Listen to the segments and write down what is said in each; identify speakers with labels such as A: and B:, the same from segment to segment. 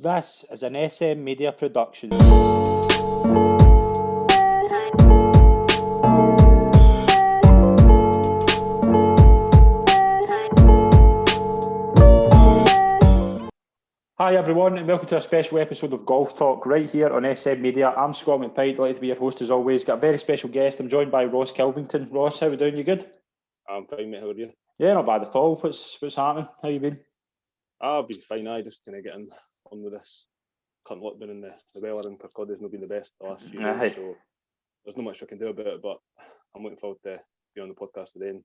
A: This is an SM Media production. Hi everyone and welcome to a special episode of Golf Talk right here on SM Media. I'm Scott McPike, delighted to be your host as always. Got a very special guest. I'm joined by Ross Kilvington. Ross, how are we doing? You good?
B: I'm fine, mate. How are you?
A: Yeah, not bad at all. What's happening? How you been?
B: I've been fine. I just kind of getting on with this current lockdown, and the weather in Kirkcaldy has not been the best the last few days, so there's not much I can do about it, but I'm looking forward to being on the podcast today and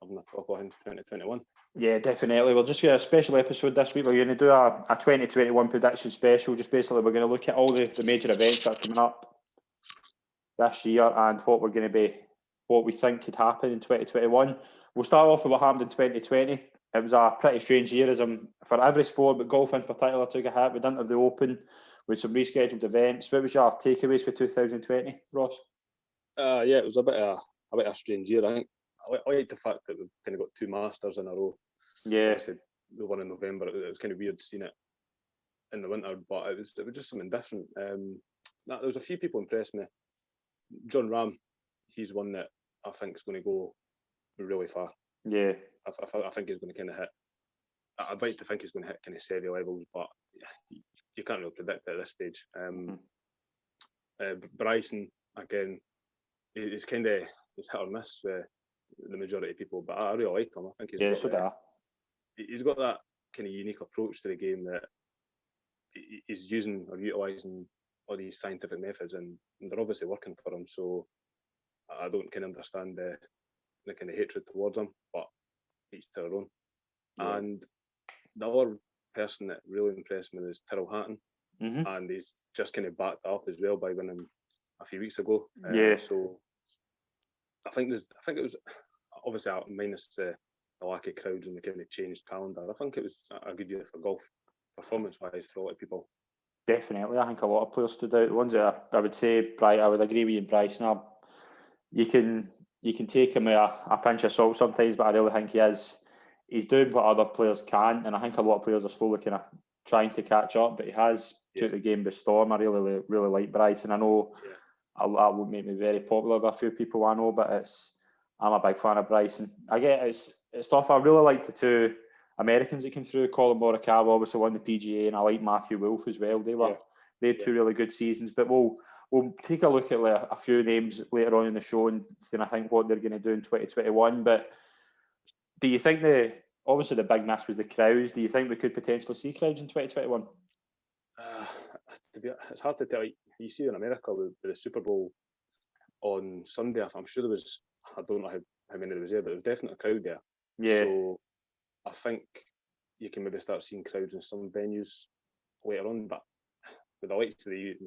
B: having a talk about into 2021.
A: Yeah, definitely. We'll just get a special episode this week. We're going to do a 2021 prediction special. Just basically we're going to look at all the major events that are coming up this year and what we think could happen in 2021. We'll start off with what happened in 2020. It was a pretty strange year for every sport, but golf in particular took a hit. We didn't have the Open with some rescheduled events. What was your takeaways for 2020, Ross?
B: Yeah, it was a bit of a strange year. I think I like the fact that we've kind of got two Masters in a row.
A: Yeah.
B: Obviously, the one in November, it was kind of weird seeing it in the winter, but it was just something different. There was a few people impressed me. John Ram, he's one that I think is going to go really far.
A: Yeah.
B: I think he's going to kind of hit. I'd like to think he's going to hit kind of Seve levels, but you can't really predict it at this stage. Bryson, again, he's kind of hit or miss with the majority of people, but I really like him. I think he's got that kind of unique approach to the game that he's using or utilising all these scientific methods, and they're obviously working for him. So I don't kind of understand the kind of hatred towards him, but each to their own. Yeah. And the other person that really impressed me is Tyrrell Hatton, and he's just kind of backed up as well by winning a few weeks ago. So I think it was obviously minus the lack of crowds and the kind of changed calendar. I think it was a good year for golf, performance-wise, for a lot of people.
A: Definitely, I think a lot of players stood out. The ones that I would say, I would agree with you, Bryson. You can take him with a pinch of salt sometimes, but I really think he's doing what other players can't, and I think a lot of players are slowly kind of trying to catch up, but he has took the game by storm. I really like Bryson. I know that won't make me very popular with a few people I know, but I'm a big fan of Bryson. I get it's tough. I really like the two Americans that came through. Colin Morikawa obviously won the PGA, and I like Matthew Wolff as well. They had two really good seasons, but we'll take a look at a few names later on in the show and I think what they're going to do in 2021. But do you think obviously the big miss was the crowds? Do you think we could potentially see crowds in 2021?
B: It's hard to tell. You see in America with the Super Bowl on Sunday, I'm sure there was, I don't know how many there was there, but there was definitely a crowd there.
A: Yeah.
B: So I think you can maybe start seeing crowds in some venues later on, but with the likes of the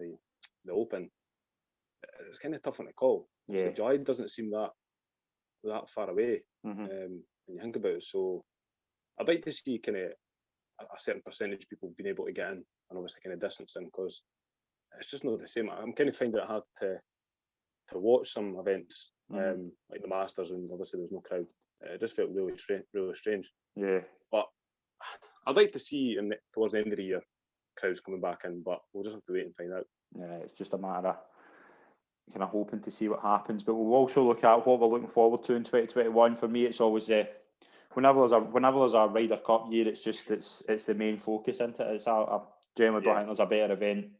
B: Open, it's kind of tough one to call.
A: Yeah.
B: So July doesn't seem that far away when you think about it. So I'd like to see kind of a certain percentage of people being able to get in and obviously kind of distancing, because it's just not the same. I'm kind of finding it hard to watch some events like the Masters, and obviously there's no crowd. It just felt really strange.
A: Yeah.
B: But I'd like to see towards the end of the year crowds coming back in, but we'll just have to wait and find out.
A: Yeah, it's just a matter of kind of hoping to see what happens. But we'll also look at what we're looking forward to in 2021. For me, it's always whenever there's a Ryder Cup year, it's the main focus into it. I generally don't think there's a better event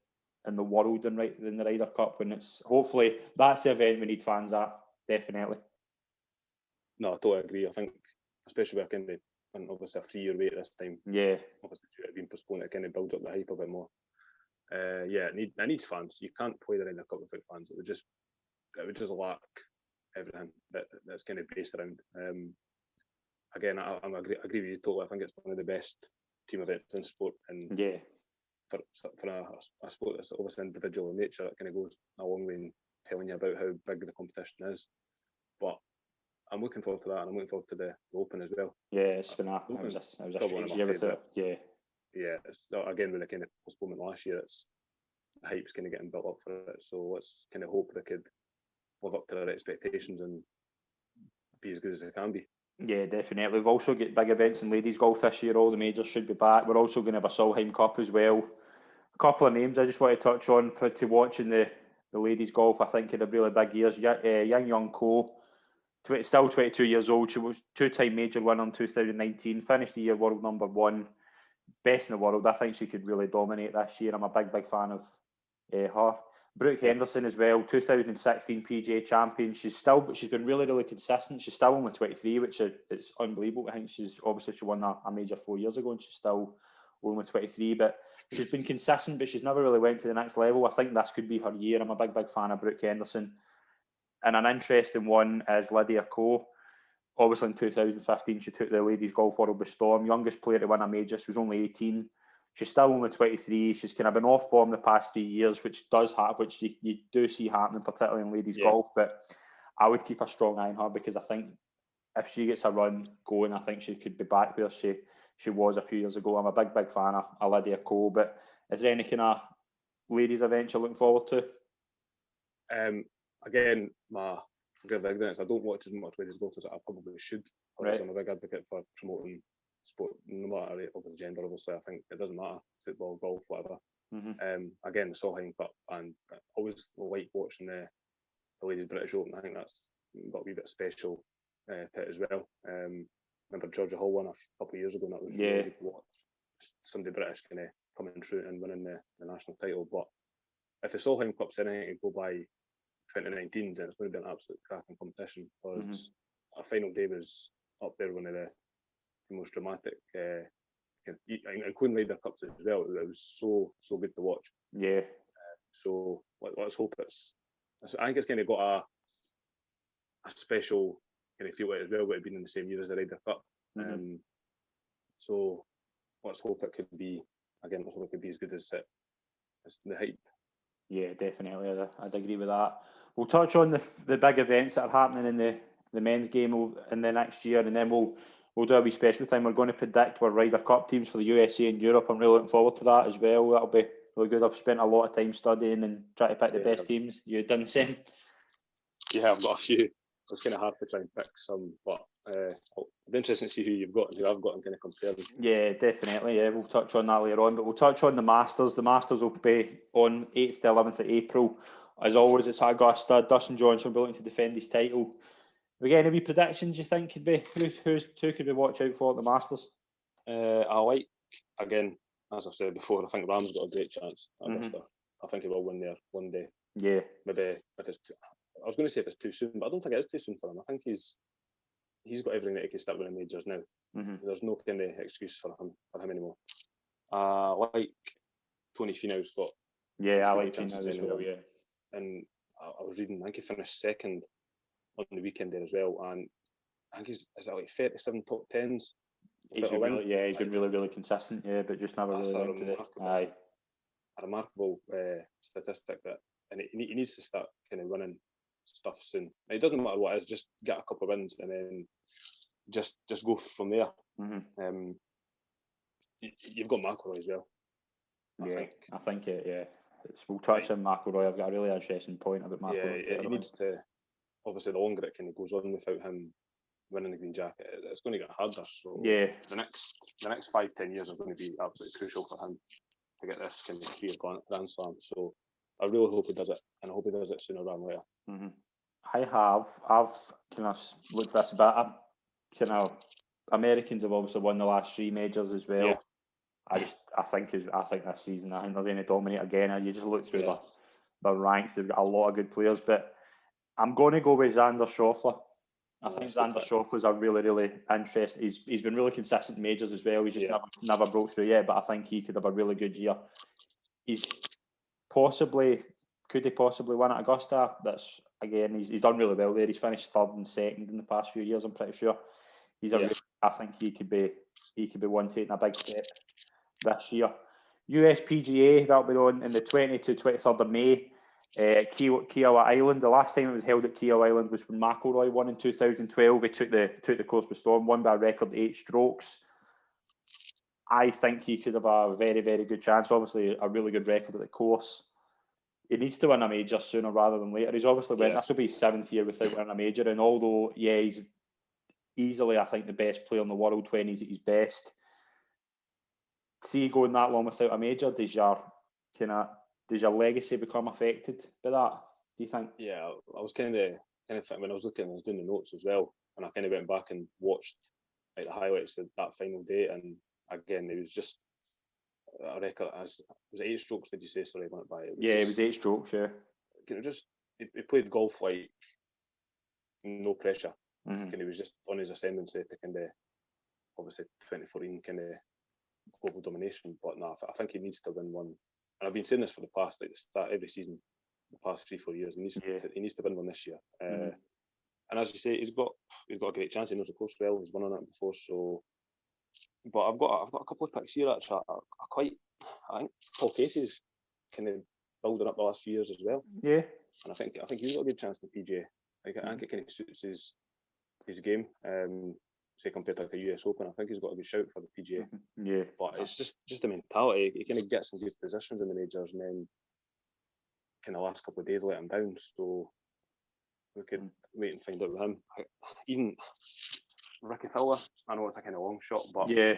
A: in the world than the Ryder Cup, when it's hopefully that's the event we need fans at. Definitely.
B: No, I totally agree. I think especially with and obviously a 3-year wait this time.
A: Yeah.
B: Obviously due to being postponed, it kind of builds up the hype a bit more. It needs fans. You can't play the Ryder Cup without fans. It would just lack everything that's kind of based around. Again, I agree with you totally. I think it's one of the best team events in sport, and for a sport that's obviously individual in nature, it kind of goes a long way in telling you about how big the competition is. But I'm looking forward to that, and I'm looking forward to the Open as well.
A: Yeah, it's been it was a strange year with it.
B: Yeah, it's again with the kind of postponement last year. The hype's kind of getting built up for it, so let's kind of hope they could live up to their expectations and be as good as they can be.
A: Yeah, definitely. We've also got big events in ladies golf this year. All the majors should be back. We're also going to have a Solheim Cup as well. couple of names I just want to touch on to watching the ladies golf. I think in a really big years. Young Ko, still 22 years old. She was two-time major winner in 2019. Finished the year world number 1, best in the world. I think she could really dominate this year. I'm a big fan of her. Brooke Henderson as well, 2016 PGA champion. She's been really consistent. She's still only 23, which is unbelievable. I think she won a major 4 years ago, and she's still only 23. But she's been consistent, but she's never really went to the next level. I think this could be her year. I'm a big fan of Brooke Henderson. And an interesting one is Lydia Ko. Obviously, in 2015, she took the ladies golf world by storm. Youngest player to win a major. She was only 18. She's still only 23. She's kind of been off form the past 3 years, which does happen, which you do see happening, particularly in ladies golf. But I would keep a strong eye on her, because I think if she gets a run going, I think she could be back where she was a few years ago. I'm a big fan of Lydia Ko. But is there any kind of ladies events you're looking forward to?
B: Again, my ignorance, I don't watch as much ladies golf as I probably should. Right. I'm a big advocate for promoting sport, no matter of the gender. Obviously, I think it doesn't matter, football, golf, whatever. Again, the Solheim Cup, and I always like watching the ladies British Open. I think that's got a wee bit special to it as well. Remember Georgia Hall won a couple of years ago, and that was really good to watch. Somebody British kind of coming through and winning the national title. But if the Solheim Cup's anything to go by 2019, then it's going to be an absolute cracking competition, because our final day was up there, one of the most dramatic, including Ryder Cups as well. It was so good to watch. Yeah. So let's hope I think it's kind of got a special kind of feel to it as well, with it being in the same year as the Ryder Cup. So let's hope it could be as good as the hype. Yeah, definitely. I'd agree with that. We'll touch on the big events that are happening in the men's game in the next year, and then we'll do a wee special thing. We're going to predict our Ryder Cup teams for the USA and Europe. I'm really looking forward to that as well. That'll be really good. I've spent a lot of time studying and trying to pick the best teams. You done the same? Yeah, I've got a few. It's kind of hard to try and pick some, but it'll be interesting to see who you've got and who I've got and kind of compare them. Yeah, definitely. Yeah, we'll touch on that later on, but we'll touch on the Masters. The Masters will be on 8th to 11th of April. As always, it's Augusta. Dustin Johnson will be looking to defend his title. Have we got any predictions you think could be? Who could we watch out for at the Masters? I like, again, as I've said before, I think Ram's got a great chance at Augusta. I think he will win there one day. Yeah. Maybe I was going to say if it's too soon, but I don't think it is too soon for him. I think he's got everything that he can start winning majors now. There's no kind of excuse for him anymore. Like Tony Finau's got. Yeah, I like Finau as well. Yeah. And I was reading, I think he finished second on the weekend there as well, and I think is it like 37 top 10s? He's been really consistent, but just never really went to it. A remarkable statistic and he needs to start kind of winning stuff soon. It doesn't matter what it is, just get a couple of wins and then just go from there. You've got McIlroy as well. I think we'll touch on McIlroy. I've got a really interesting point about McIlroy. Yeah, he needs to. Obviously, the longer it kind of goes on without him winning the green jacket, it's going to get harder. So the next 5-10 years are going to be absolutely crucial for him to get this kind of clear Grand Slam. So I really hope he does it, and I hope he does it sooner rather than later. I've kind of looked at this a bit. Americans have obviously won the last 3 majors as well. Yeah. I think this season, I think they're going to dominate again. You just look through the ranks; they've got a lot of good players. But I'm going to go with Xander Schauffele. I think Xander Schauffele's a really interesting. He's been really consistent in majors as well. He's just never broke through yet. But I think he could have a really good year. Could he possibly win at Augusta? That's again, he's done really well there. He's finished 3rd and 2nd in the past few years. I'm pretty sure. I think he could be one taking a big step this year. USPGA, that'll be on in the 20th to 23rd of May at Kiowa Island. The last time it was held at Kiowa Island was when McIlroy won in 2012. He took the course by storm, won by a record 8 strokes. I think he could have a very, very good chance. Obviously, a really good record at the course. He needs to win a major sooner rather than later. He's obviously went. This will be his 7th year without winning a major. And although, he's easily, I think, the best player in the world when he's at his best. See, going that long without a major, does your
A: does your legacy become affected by that? Do you think?
B: Yeah, I was kind of thinking when I was doing the notes as well, and I kind of went back and watched like the highlights of that final day, and again it was just a record. Was it 8 strokes? Did you say? Sorry, I went by.
A: It was 8 strokes. Yeah.
B: He played golf like no pressure.
A: Mm-hmm.
B: He was just on his ascendancy to kind of obviously 2014 kind of global domination. But no, I think he needs to win one. And I've been saying this for the past every season, the past 3-4 years. He needs to win one this year. And as you say, he's got a great chance. He knows the course well. He's won on it before. So, but I've got a couple of picks here actually. I think Paul Casey's kind of building up the last few years as well.
A: Yeah.
B: And I think he's got a good chance in the PGA. I think it kind of suits his game. Say compared to like a US Open, I think he's got a good shout for the PGA.
A: Yeah.
B: But it's just the mentality. He kind of gets in good positions in the majors, and then kind of last couple of days let him down. So we could wait and find out with him. Even Ricky Fowler, I know it's a kind of long shot, but
A: yeah,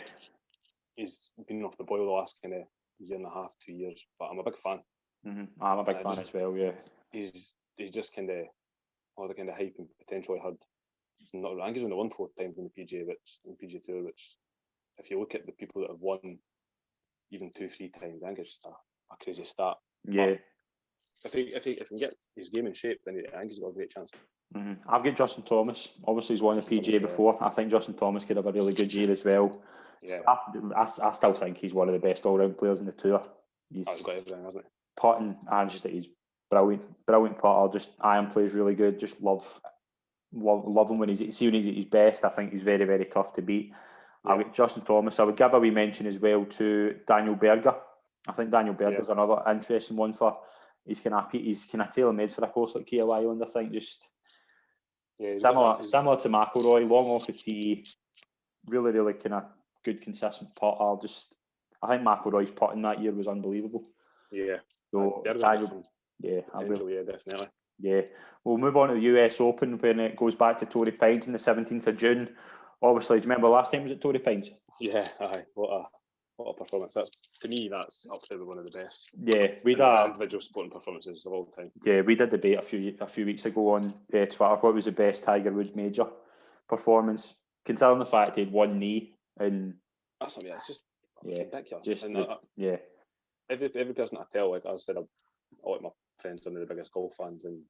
B: he's been off the boil the last kind of year and a half, 2 years. But I'm a big fan.
A: Mm-hmm. I'm a big fan as well. Yeah,
B: he's just kind of all the kind of hype and potential he had. I think he's only won 4 times in the PGA, Tour. Which, if you look at the people that have won even 2-3 times, I think it's just a crazy stat.
A: Yeah.
B: But if he can get his game in shape, then I think he's got a great chance.
A: Mm-hmm. I've got Justin Thomas. Obviously, he's won the PGA before. I think Justin Thomas could have a really good year as well.
B: Yeah.
A: I still think he's one of the best all-round players in the tour.
B: He's got everything, hasn't he?
A: Putting, and just that he's brilliant putter. Just iron plays really good. Just love him when he's at his best. I think he's very, very tough to beat. Yeah. I've got Justin Thomas. I would give a wee mention as well to Daniel Berger. I think Daniel Berger's another interesting one for. He's kind of tailor-made for a course like Kia Island. I think just similar to McIlroy, long off the tee, really, really kind of good, consistent putter. I think McIlroy's putting that year was unbelievable.
B: Yeah.
A: So
B: definitely.
A: Yeah. We'll move on to the US Open when it goes back to Torrey Pines on the 17th of June. Obviously, do you remember last time was at Torrey Pines?
B: Yeah, aye. What a performance. To me, that's up there with one of the best.
A: Yeah, we did
B: individual sporting performances of all time.
A: Yeah, we did debate a few weeks ago on Twitter what was the best Tiger Woods major performance, considering the fact he'd one knee and
B: that's something. It's just ridiculous. Every person I tell, like I said, I like my friends are the biggest golf fans, and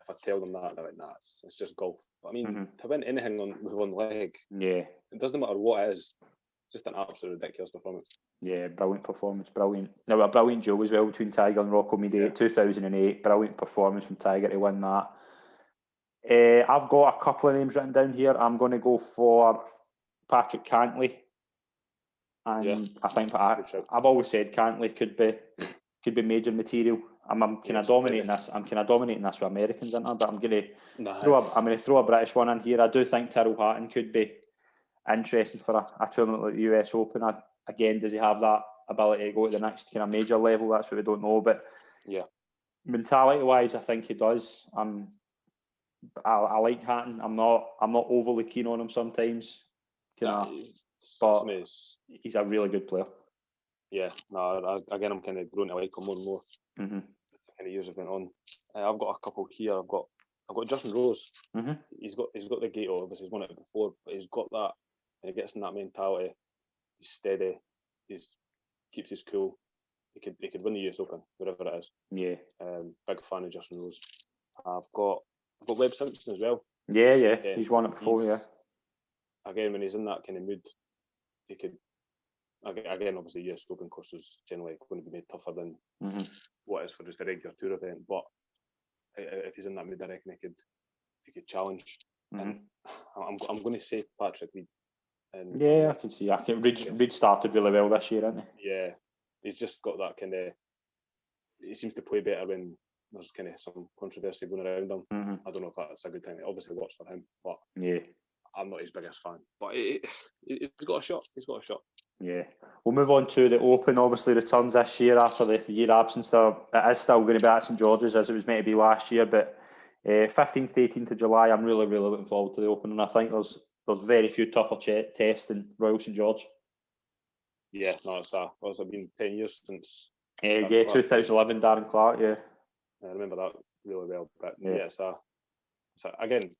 B: if I tell them that, they're like, nah, it's just golf. But I mean, to win anything with one leg, it doesn't matter what it is. Just an absolute ridiculous performance. Yeah,
A: brilliant performance, brilliant. Now a brilliant duel as well between Tiger and Rocco Mediate, 2008. Brilliant performance from Tiger to win that. I've got a couple of names written down here. I'm going to go for Patrick Cantlay, and I think I've always said Cantlay could be major material. I'm kind of dominating this. I'm kind of dominating this with Americans, aren't I? But I'm going to throw a British one in here. I do think Tyrrell Hatton could be interesting for a tournament like the US Open. Again, does he have that ability to go to the next kind of major level? That's what we don't know. But mentality-wise, I think he does. I like Hatton. I'm not overly keen on him sometimes. But he's a really good player.
B: Yeah, no. Again, I'm kind of growing to like him more and more.
A: Mm-hmm.
B: Kind of years have went on. I've got a couple here. I've got Justin Rose.
A: Mm-hmm.
B: He's got the gate. Obviously, he's won it before, but he's got that. And he gets in that mentality. He's steady. Keeps his cool. He could win the US Open, whatever it is.
A: Yeah.
B: Big fan of Justin Rose. I've got Webb Simpson as well.
A: Yeah. He's won it before.
B: Again, when he's in that kind of mood, he could. Again, obviously, US Open course is generally going to be made tougher than what is for just a regular tour event. But if he's in that mood, I reckon he could challenge. And I'm going to say Patrick Reed.
A: I can see. Reed started really well this year, hasn't
B: he? Yeah, he's just got that kind of. He seems to play better when there's kind of some controversy going around him. I don't know if that's a good thing. It obviously works for him, but I'm not his biggest fan. But he's got a shot.
A: Yeah. We'll move on to the Open. Obviously, returns this year after the year absence. It is still going to be at St George's as it was meant to be last year, but 15th, 18th of July, I'm really, really looking forward to the Open, and I think there's very few tougher tests than Royal St George.
B: Yeah, no, it's been 10 years since
A: Yeah, 2011, Darren Clark. Yeah,
B: I remember that really well. But yeah, again,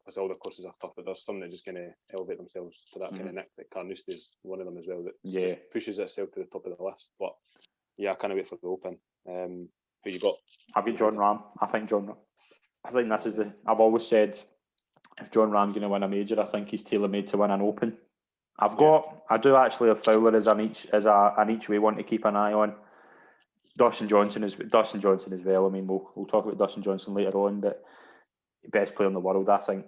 B: as all the courses are tough, but there's some that just kind of elevate themselves to that kind of nick. That Carnoustie is one of them as well. That just pushes itself to the top of the list. But yeah, I can't wait for the Open. Who you got?
A: I've got John Ram. I think this is I've always said, if John Ram's going to win a major, I think he's tailor-made to win an Open. I do actually have Fowler as an each way one to keep an eye on. Dustin Johnson as well. I mean, we'll talk about Dustin Johnson later on, but best player in the world, I think.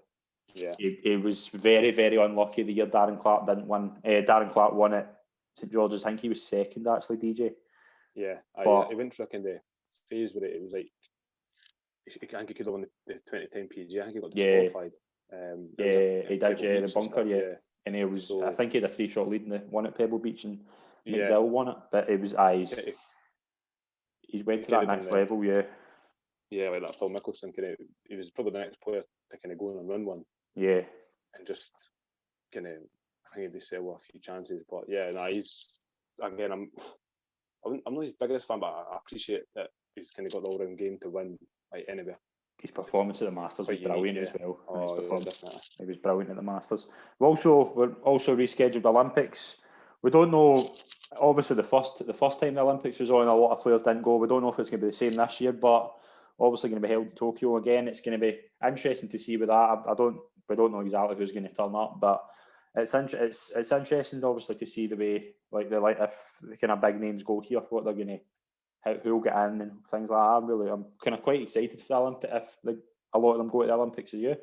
B: Yeah,
A: he was very, very unlucky the year Darren Clark didn't win. Darren Clark won at St George's. I think he was second actually, DJ.
B: Yeah, he went through a kind of phase where it was like, I think he could have won the 2010 PGA. I think he got disqualified.
A: He did. The bunker, yeah. And he was. I think he had a 3-shot lead in the one at Pebble Beach, and McDill won it. But it was he's went to that next level, yeah.
B: Yeah, like that Phil Mickelson he was probably the next player to kind of go on and run one.
A: Yeah.
B: And just kind of, I think he'd sell a few chances. But yeah, he's, again, I'm not his biggest fan, but I appreciate that he's kind of got the all-round game to win like anywhere.
A: His performance at the Masters was brilliant as well.
B: He
A: was brilliant at the Masters. We're also rescheduled the Olympics. We don't know. Obviously, the first time the Olympics was on, a lot of players didn't go. We don't know if it's going to be the same this year, but obviously going to be held in Tokyo again. It's going to be interesting to see with that. We don't know exactly who's going to turn up, but it's interesting, obviously, to see the way if the kind of big names go here, what they're going to. Who'll get in and things like that. I'm kind of quite excited for the Olympics if a lot of them go to the Olympics. Are you?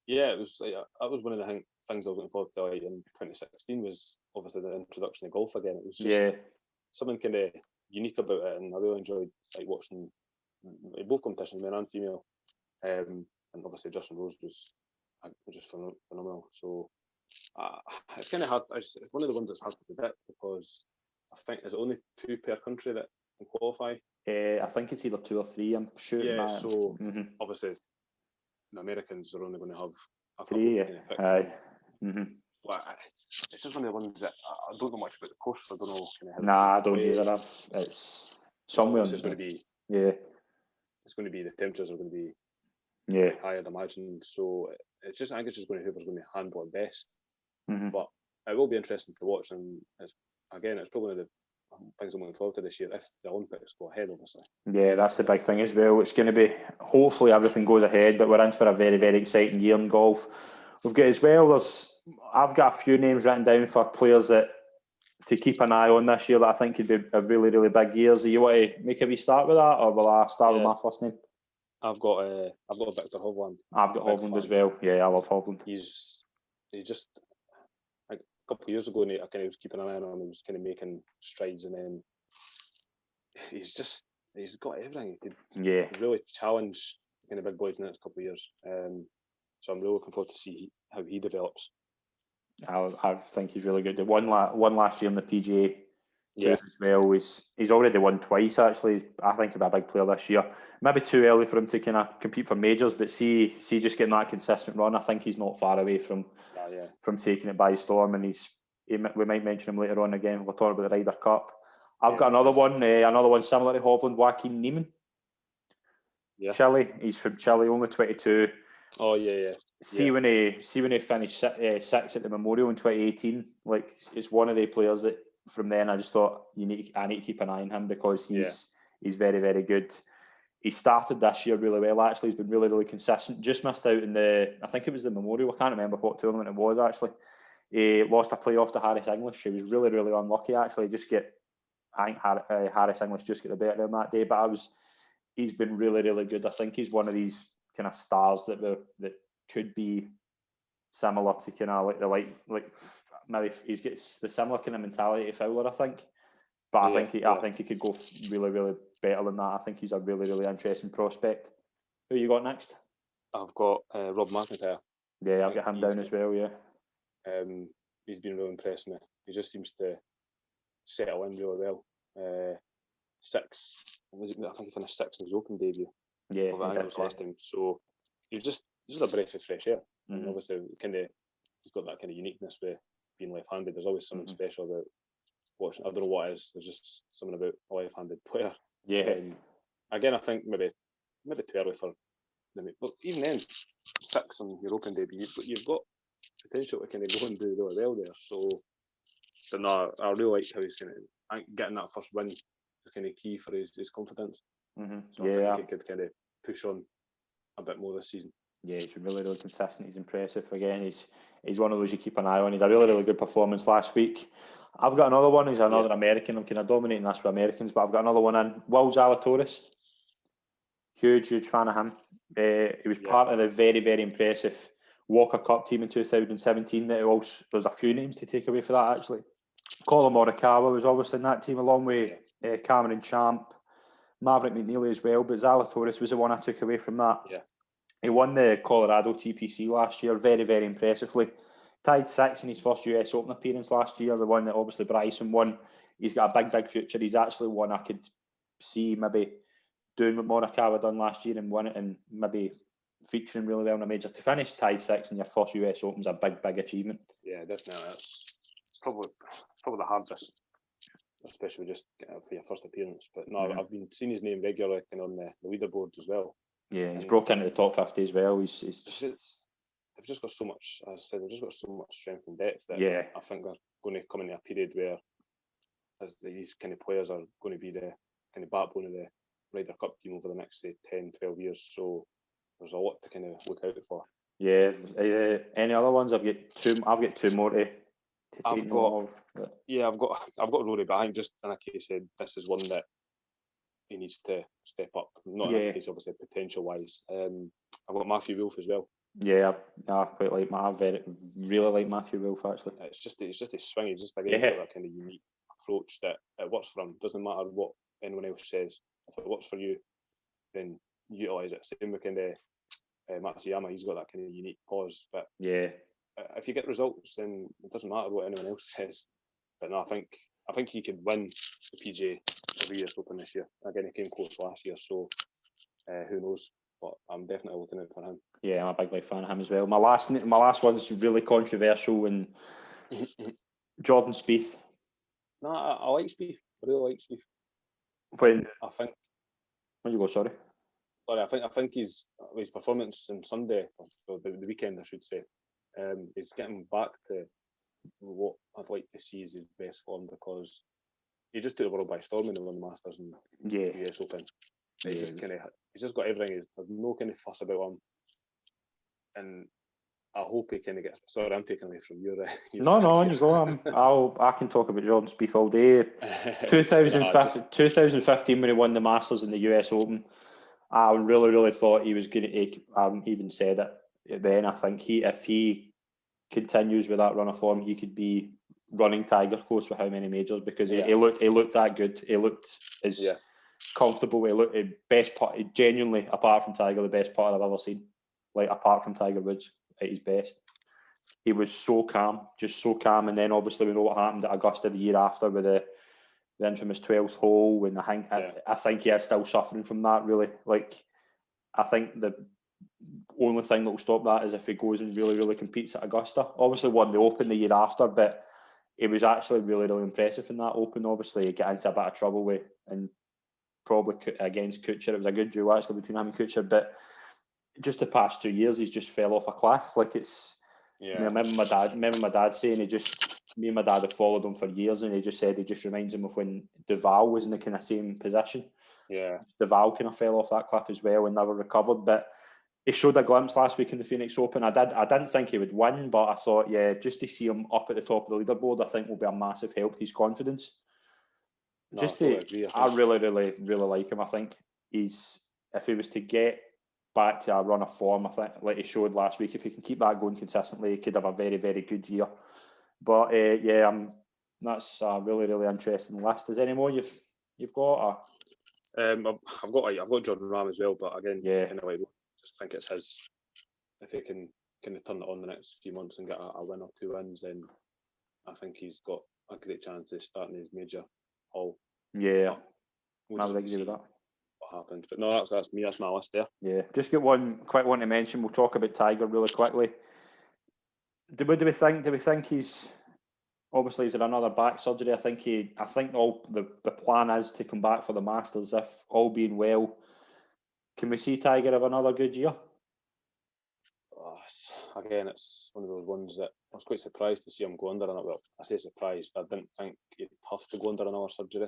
B: Yeah, it was. That was one of the things I was looking forward to in 2016. Was obviously the introduction of golf again. It was just something kind of unique about it, and I really enjoyed watching both competitions, men and female. And obviously Justin Rose was just phenomenal. So it's kind of hard. It's one of the ones that's hard to predict because I think there's only 2 per country that can qualify.
A: I think it's either 2 or 3. I'm sure.
B: Yeah. So obviously the Americans are only going to have a couple
A: 3.
B: To pick from. But it's just one of the ones that I don't know much about the course. I don't know.
A: I don't either. It's somewhere.
B: It's going to be.
A: Yeah.
B: It's going to be, the temperatures are going to be higher, I'd imagine. So I think it's just going to whoever's going to handle it best. But it will be interesting to watch, and it's probably one of the things I'm looking forward to this year if the Olympics go ahead, obviously. Yeah,
A: that's the big thing as well. It's going to be, hopefully everything goes ahead, but we're in for a very, very exciting year in golf. We've got as well, I've got a few names written down for players that to keep an eye on this year that I think could be a really, really big years. Do you want to make a wee start with that, or will I start with my first name?
B: I've got Victor Hovland.
A: I've got Hovland as well. Yeah, I love Hovland.
B: He just, a couple of years ago, I kind of was keeping an eye on him. He was kind of making strides, and then he's got everything. He could really challenge kind of big boys in the next couple of years. So I'm really looking forward to see how he develops.
A: I think he's really good. He won last year in the PGA. As well. He's already won twice actually. I think he'll be a big player this year. Maybe too early for him to kind of compete for majors, but see just getting that consistent run. I think he's not far away from taking it by storm. And we might mention him later on again. We'll talk about the Ryder Cup. I've got another one similar to Hovland, Joaquin Niemann.
B: Yeah.
A: Chile. He's from Chile, only 22.
B: Oh yeah.
A: See when he finished sixth at the Memorial in 2018. Like, it's one of the players that. From then, I just thought I need to keep an eye on him because he's very, very good. He started this year really well. Actually, he's been really, really consistent. Just missed out in I think it was the Memorial. I can't remember what tournament it was actually. He lost a playoff to Harris English. He was really, really unlucky actually. I think Harris English just got the better of him that day. But he's been really, really good. I think he's one of these kind of stars that could be similar to kind of like. Maybe he's got the similar kind of mentality to Fowler, I think. But I think he could go really, really better than that. I think he's a really, really interesting prospect. Who you got next?
B: I've got Rob McIntyre.
A: Yeah, I've got him down as well, yeah.
B: He's been really impressing me. He just seems to settle in really well. I think he finished 6th in his Open debut.
A: Yeah,
B: I think it was last time. So he's just a breath of fresh air. And obviously, he's got that kind of uniqueness with being left-handed. There's always something special about watching. I don't know what it is. There's just something about a left-handed player.
A: Yeah.
B: Again, I think maybe too early for. But even then, 6 on your open debut, you've got potential to kind of go and do really well there. So no, I really like how he's kind of getting that first win. Is kind of key for his confidence.
A: Mm-hmm.
B: So I think he could kind of push on a bit more this season.
A: Yeah, he's really, really consistent. He's impressive. Again, he's one of those you keep an eye on. He had a really, really good performance last week. I've got another one. He's another American. I'm kind of dominating this with Americans, but I've got another one in. Will Zalatoris. Huge fan of him. He was part of the very, very impressive Walker Cup team in 2017. There's a few names to take away for that, actually. Colin Morikawa was obviously in that team, along with Cameron Champ, Maverick McNeely as well, but Zalatoris was the one I took away from that.
B: Yeah.
A: He won the Colorado TPC last year very, very impressively. Tied 6th in his first US Open appearance last year, the one that obviously Bryson won. He's got a big, big future. He's actually one I could see maybe doing what Morikawa done last year and won it, and maybe featuring really well in a major. To finish tied 6th in your first US Open is a big, big achievement.
B: Yeah, definitely. That's probably the hardest, especially just for your first appearance. But no, I've been seeing his name regularly on the leaderboards as well.
A: Yeah, he's broke into the top 50 as well. He's just...
B: They've just got so much, as I said, they've just got so much strength and depth that I think they're going to come into a period where these kind of players are going to be the kind of backbone of the Ryder Cup team over the next, say, 10, 12 years. So there's a lot to kind of look out for. Yeah.
A: Any other ones? I've got two more to take note of.
B: Yeah, I've got Rory, but I think just in a case this is one that he needs to step up. Not in a case, obviously, potential-wise. I've got Matthew Wolff as well.
A: Yeah, I quite like really like Matthew Wolff, actually.
B: It's just his swing. He's just got that kind of unique approach that it works for him. Doesn't matter what anyone else says. If it works for you, then utilise it. Same with kind of Matsuyama. He's got that kind of unique pause. But if you get results, then it doesn't matter what anyone else says. But no, I think he could win the PGA of the US Open this year. Again, he came close last year, so who knows? But I'm definitely looking out for him. Yeah, I'm a big fan of him as well. My last one's really controversial, and Jordan Spieth. No, I like Spieth. I really like Spieth. When you go, sorry. I think his performance on Sunday, or the weekend, I should say, is getting back to what I'd like to see as his best form, because he just took the world by storm when he won the Masters and the US Open. He's just got everything. There's no kind of fuss about him, and I hope he kind of gets. Sorry, I'm taking away from your. No, you go. I can talk about Jordan Spieth all day. 2015 when he won the Masters in the US Open, I really, really thought he was going to take. I even said it then. I think if he continues with that run of form, he could be running Tiger close for how many majors, because he looked that good. He looked as comfortable. He looked best putt. Genuinely, apart from Tiger, the best putter I've ever seen. Like, apart from Tiger Woods at his best, he was so calm, just so calm. And then obviously we know what happened at Augusta the year after with the infamous 12th hole, and I think he is still suffering from that. Really, like, I think the only thing that will stop that is if he goes and really, really competes at Augusta. Obviously won the Open the year after, but he was actually really, really impressive in that Open. Obviously, he got into a bit of trouble with, and probably against Kuchar. It was a good duel actually between him and Kuchar, but just the past 2 years, he's just fell off a cliff. Like, it's. Yeah. I remember my dad saying me and my dad have followed him for years, and he just said he just reminds him of when Duval was in the kind of same position. Yeah. Duval kind of fell off that cliff as well and never recovered, but he showed a glimpse last week in the Phoenix Open. I didn't think he would win, but I thought, just to see him up at the top of the leaderboard, I think will be a massive help to his confidence. I really, really, really like him. I think if he was to get back to a run of form, I think, like he showed last week, if he can keep that going consistently, he could have a very, very good year. But that's a really, really interesting list. Is there any more you've got? I've got Jordan Rahm as well, but again, kind of like, just think it's his. If he can kind of turn it on the next few months and get a win or two wins, then I think he's got a great chance of starting his major haul. Yeah, I would agree with that. What happened? But no, that's me. That's my list there. Yeah, just get one quick one to mention. We'll talk about Tiger really quickly. Do we think he's
A: Obviously, is there another back surgery? I think all the plan is to come back for the Masters if all being well. Can we see Tiger have another good year?
B: Again, it's one of those ones that I was quite surprised to see him go under. Well, I say surprised. I didn't think he'd have to go under another surgery.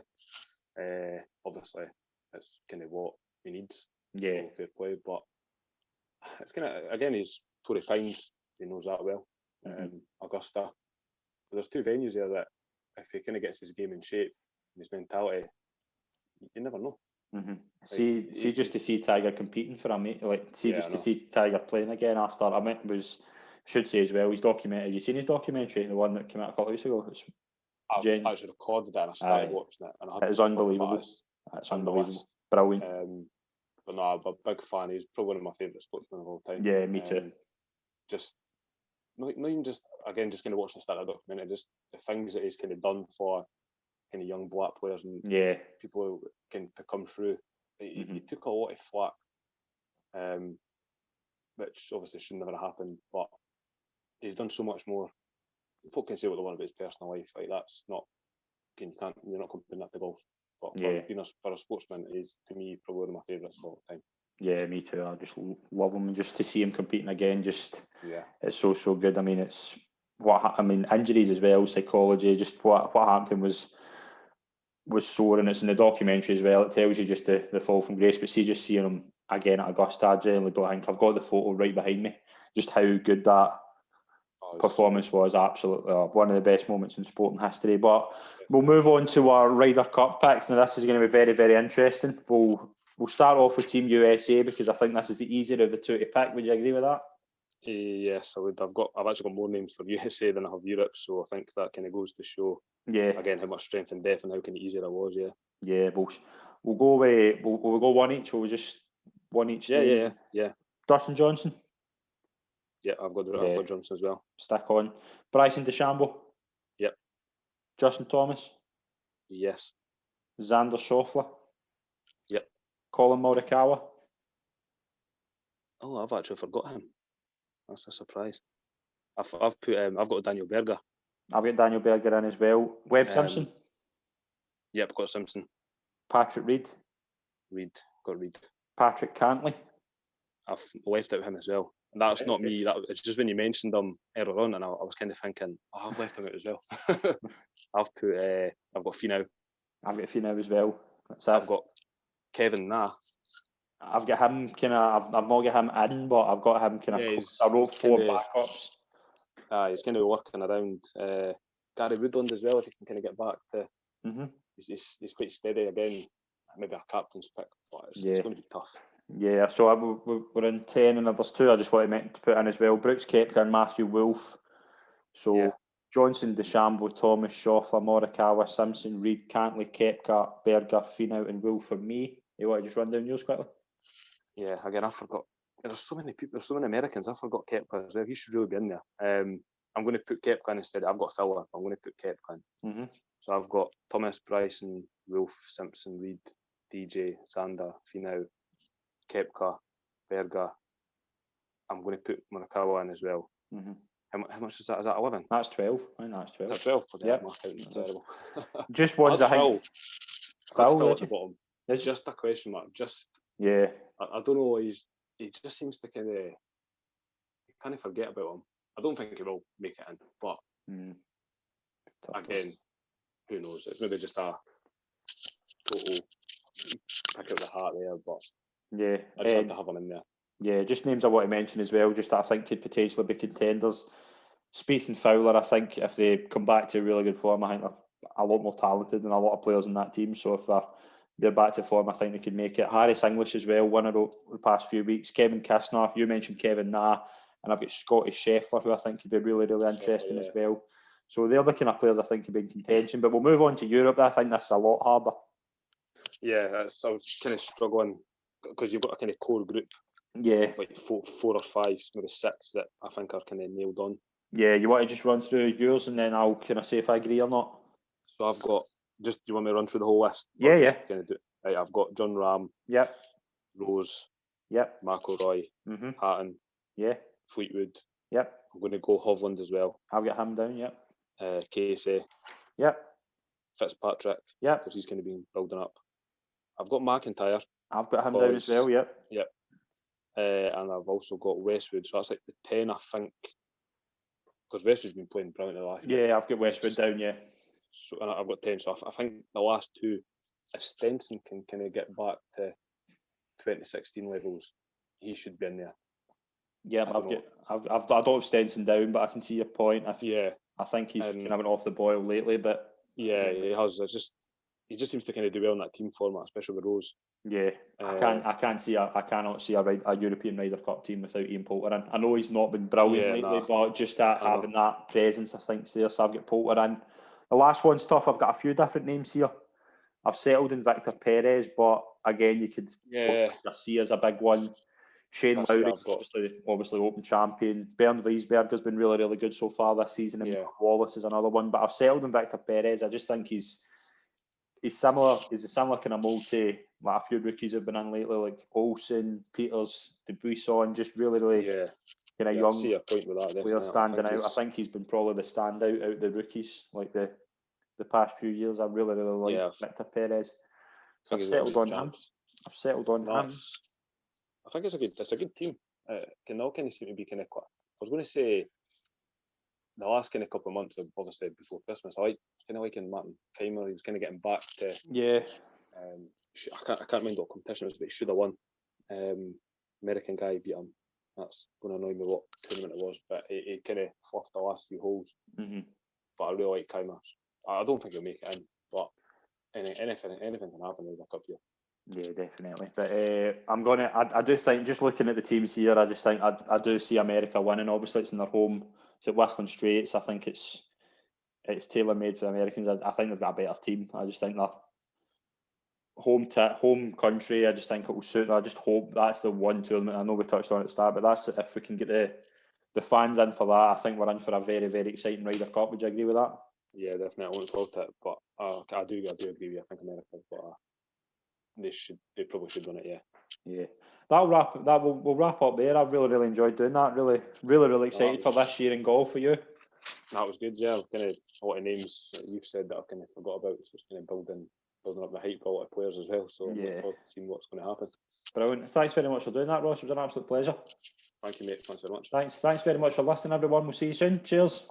B: Obviously, it's kind of what he needs.
A: Yeah,
B: so fair play. But it's kind of, again, he's Torrey Pines. He knows that well. Augusta. There's two venues there that if he kind of gets his game in shape, and his mentality, you never know.
A: See, just to see Tiger competing for a mate, to see Tiger playing again after should say as well, his documentary. Have you seen his documentary, the one that came out a couple of weeks ago?
B: I've actually recorded it and I started watching it, and
A: it is unbelievable. It's unbelievable, brilliant.
B: But no, I'm a big fan. He's probably one of my favourite sportsmen of all time.
A: Yeah, me too.
B: Just not even just kind of watching the start of the documentary, just the things that he's kind of done for kind of young black players and people who can come through. He took a lot of flack, which obviously should never have happened, but he's done so much more. Folk can say what they want about his personal life, like that's not, you're not comparing that to golf. But for a sportsman, he's to me probably one of my favourites of all time. Yeah,
A: me too. I just love him, and just to see him competing again, it's so good. I mean, it's injuries as well, psychology, just what happened to him was sore, and it's in the documentary as well. It tells you just the fall from grace. But see, just seeing him again at Augusta, I genuinely don't think I've got the photo right behind me. Just how good that performance was. Absolutely one of the best moments in sporting history. But we'll move on to our Ryder Cup picks. Now this is going to be very, very interesting. We'll start off with Team USA because I think this is the easier of the two to pick. Would you agree with that?
B: Yes, I would. I've actually got more names for USA than I have Europe, so I think that kind of goes to show again how much strength and depth and how kind of easier it was.
A: We'll go away. We'll go one each, or we just one each?
B: Yeah.
A: Dustin Johnson.
B: Yeah, I've got Johnson as well.
A: Stick on. Bryson DeChambeau.
B: Yep.
A: Justin Thomas.
B: Yes.
A: Xander Schauffele.
B: Yep.
A: Colin Morikawa.
B: Oh, I've actually forgot him. That's a surprise. I've got Daniel Berger.
A: I've got Daniel Berger in as well. Webb Simpson.
B: Yep, got Simpson.
A: Patrick Reed.
B: Got Reed.
A: Patrick Cantley.
B: I've left out him as well. And that's not me. It's just when you mentioned him earlier on, and I was kind of thinking, I've left him out as well. I've got Finau.
A: I've got Finau as well.
B: I've got Kevin Na.
A: I've got him I've not got him in, but I've got him I wrote 4 backups.
B: He's kind of working around Gary Woodland as well, if he can kind of get back to. He's quite steady again. Maybe a captain's pick, but it's going to be tough.
A: Yeah, so we're in 10, and there's 2 I just wanted to put in as well. Brooks Koepka and Matthew Wolff. So Johnson, DeChambeau, Thomas, Schauffele, Morikawa, Simpson, Reed, Cantley, Koepka, Berger, Finau, and Wolff for me. You want to just run down yours quickly?
B: Yeah, again, I forgot. There's so many people, there's so many Americans. I forgot Koepka as well. He should really be in there. I'm going to put Koepka in instead. I've got Fowler. I'm going to put Koepka in. So I've got Thomas, Bryson, Wolff, Simpson, Reed, DJ, Xander, Finau, Koepka, Berger. I'm going to put Morikawa in as well. How much is that? Is that 11?
A: That's 12. I think that's 12.
B: That's 12? Yeah, my counting's terrible.
A: Just ones I think.
B: Phil at the bottom. It's just a question mark. I don't know. He just seems to kind of forget about him. I don't think he will make it in, but again, who knows? It's maybe just a total pick out the heart there, but I just had to have him in there. Yeah,
A: just names I want to mention as well, just that I think could potentially be contenders. Spieth and Fowler, I think if they come back to really good form, I think they're a lot more talented than a lot of players in that team. So if they're back to form, I think they could make it. Harris English as well, winner the past few weeks. Kevin Kistner, you mentioned Kevin Na, and I've got Scotty Scheffler, who I think could be really, really interesting as well. So they're the kind of players I think could be in contention. But we'll move on to Europe. I think this is a lot harder.
B: Yeah, I was kind of struggling because you've got a kind of core group.
A: Yeah.
B: Like 4 or 5, maybe 6 that I think are kind of nailed on.
A: Yeah, you want to just run through yours and then I'll kind of say if I agree or not?
B: So I've got, do you want me to run through the whole list?
A: Yeah.
B: Kind of right, I've got John Ram.
A: Yep.
B: Rose.
A: Yep.
B: McIlroy. Hatton.
A: Yeah.
B: Fleetwood.
A: Yep.
B: I'm going to go Hovland as well.
A: I'll get him down, yep.
B: Casey.
A: Yep.
B: Fitzpatrick.
A: Yep.
B: Because he's kind of been building up. I've got McIntyre.
A: I've got him down as well. Yep.
B: Yep. And I've also got Westwood. So that's like the 10, I think. Because Westwood's been playing brilliantly last year.
A: Yeah, I've got Westwood down. Yeah.
B: So, and I've got 10. So I think the last two, if Stenson can kind of get back to 2016 levels, he should be in there.
A: Yeah, I don't have Stenson down, but I can see your point. I think he's kind of went off the boil lately, but
B: yeah, he has. He just seems to kind of do well in that team format, especially with Rose.
A: Yeah, I cannot see a European Ryder Cup team without Ian Poulter in. I know he's not been brilliant lately, but just having that presence, I think, there. So I've got Poulter in. The last one's tough. I've got a few different names here. I've settled in Victor Perez, but again, you could Garcia's a big one. Shane Lowry, obviously Open champion. Bernd Wiesberger's been really, really good so far this season, and Wallace is another one. But I've settled in Victor Perez. I just think he's similar. He's a similar kind of mold to like a few rookies have been in lately, like Olsen, Peters, Debuisson, just really, really kind of young players standing out. I think he's been probably the standout out of the rookies, like the past few years. I really, really like Victor Perez. So I've settled on him.
B: I think it's a good team. Can all kind of seem to be kind of quite. I was going to say the last kind of couple of months, obviously before Christmas, I kind of liking Martin Keimer. He was kind of getting back to.
A: Yeah.
B: I can't remember what competition it was, but he should have won. American guy beat him. That's going to annoy me what tournament it was, but he kind of fluffed the last few holes.
A: Mm-hmm.
B: But I really like Keimer. I don't think he'll make it in, but anything can happen in the Cup year.
A: Yeah, definitely. But I do think, just looking at the teams here, I just think I do see America winning. Obviously, it's in their home. It's at Whistling Straits. I think it's tailor-made for the Americans. I think they've got a better team. I just think they're home country. I just think it will suit them. I just hope that's the one tournament. I know we touched on it at the start, but that's if we can get the fans in for that. I think we're in for a very, very exciting Ryder Cup. Would you agree with that?
B: Yeah, definitely. I won't fault it, but I do agree with you. I think America's got they probably should win it. Yeah.
A: We'll wrap up there. I've really, really enjoyed doing that. Really, really, really excited for this year in golf for you.
B: That was good. Yeah, kind of a lot of names that you've said that I kind of forgot about. So it's kind of building up the hype for a lot of players as well. So I'm looking forward to seeing what's going to happen. Brilliant.
A: Thanks very much for doing that, Ross. It was an absolute pleasure.
B: Thank you, mate. Thanks very much.
A: Thanks very much for listening, everyone. We'll see you soon. Cheers.